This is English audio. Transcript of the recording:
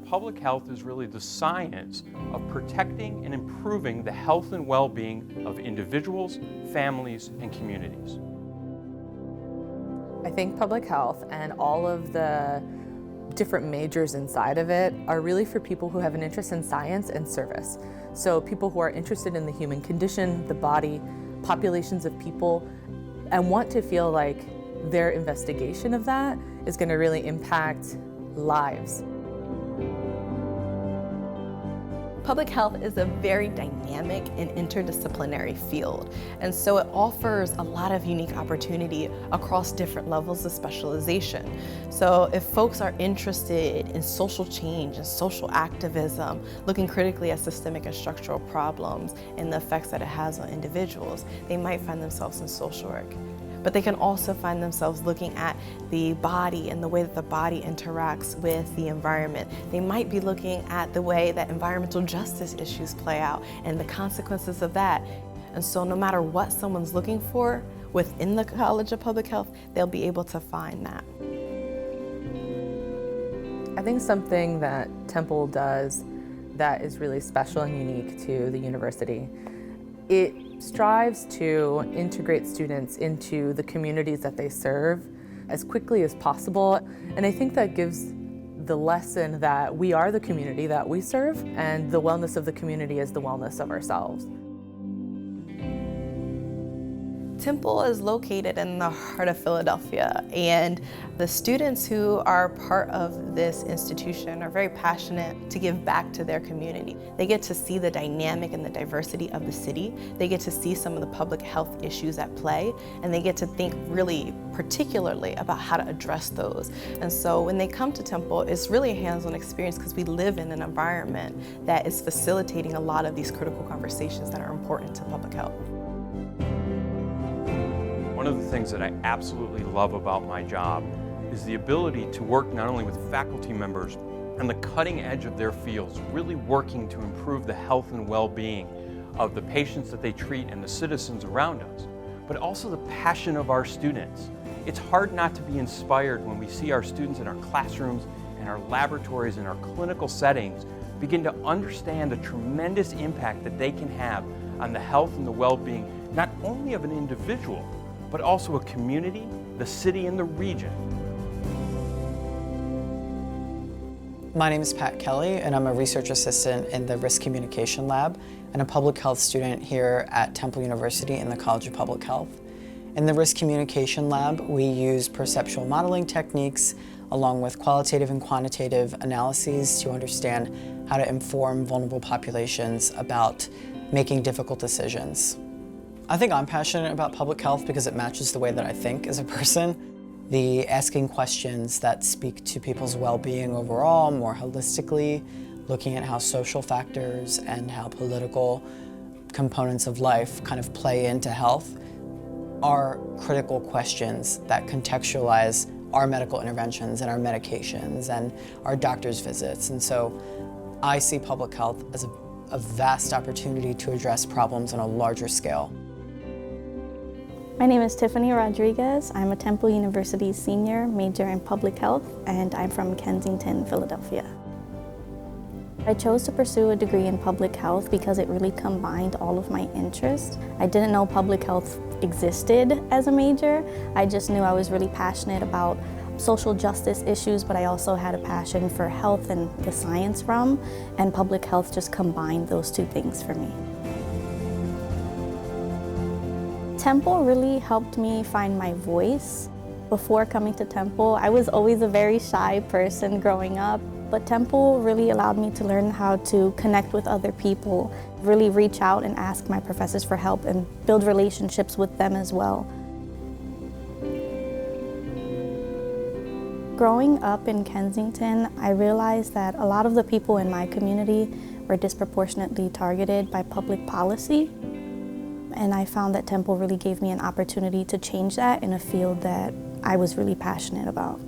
public health is really the science of protecting and improving the health and well-being of individuals, families, and communities. I think public health and all of the different majors inside of it are really for people who have an interest in science and service. So people who are interested in the human condition, the body, populations of people, and want to feel like their investigation of that is going to really impact lives. Public health is a very dynamic and interdisciplinary field, and so it offers a lot of unique opportunity across different levels of specialization. So if folks are interested in social change and social activism, looking critically at systemic and structural problems and the effects that it has on individuals, they might find themselves in social work. But they can also find themselves looking at the body and the way that the body interacts with the environment. They might be looking at the way that environmental justice issues play out and the consequences of that. And so no matter what someone's looking for within the College of Public Health, they'll be able to find that. I think something that Temple does that is really special and unique to the university, it strives to integrate students into the communities that they serve as quickly as possible. And I think that gives the lesson that we are the community that we serve, and the wellness of the community is the wellness of ourselves. Temple is located in the heart of Philadelphia, and the students who are part of this institution are very passionate to give back to their community. They get to see the dynamic and the diversity of the city. They get to see some of the public health issues at play, and they get to think really particularly about how to address those. And so when they come to Temple, it's really a hands-on experience because we live in an environment that is facilitating a lot of these critical conversations that are important to public health. One of the things that I absolutely love about my job is the ability to work not only with faculty members on the cutting edge of their fields, really working to improve the health and well-being of the patients that they treat and the citizens around us, but also the passion of our students. It's hard not to be inspired when we see our students in our classrooms and our laboratories and our clinical settings begin to understand the tremendous impact that they can have on the health and the well-being, not only of an individual, but also a community, the city, and the region. My name is Pat Kelly, and I'm a research assistant in the Risk Communication Lab and a public health student here at Temple University in the College of Public Health. In the Risk Communication Lab, we use perceptual modeling techniques along with qualitative and quantitative analyses to understand how to inform vulnerable populations about making difficult decisions. I think I'm passionate about public health because it matches the way that I think as a person. The asking questions that speak to people's well-being overall, more holistically, looking at how social factors and how political components of life kind of play into health are critical questions that contextualize our medical interventions and our medications and our doctor's visits. And so I see public health as a vast opportunity to address problems on a larger scale. My name is Tiffany Rodriguez. I'm a Temple University senior, major in public health, and I'm from Kensington, Philadelphia. I chose to pursue a degree in public health because it really combined all of my interests. I didn't know public health existed as a major. I just knew I was really passionate about social justice issues, but I also had a passion for health and the science realm, and public health just combined those two things for me. Temple really helped me find my voice. Before coming to Temple, I was always a very shy person growing up, but Temple really allowed me to learn how to connect with other people, really reach out and ask my professors for help and build relationships with them as well. Growing up in Kensington, I realized that a lot of the people in my community were disproportionately targeted by public policy. And I found that Temple really gave me an opportunity to change that in a field that I was really passionate about.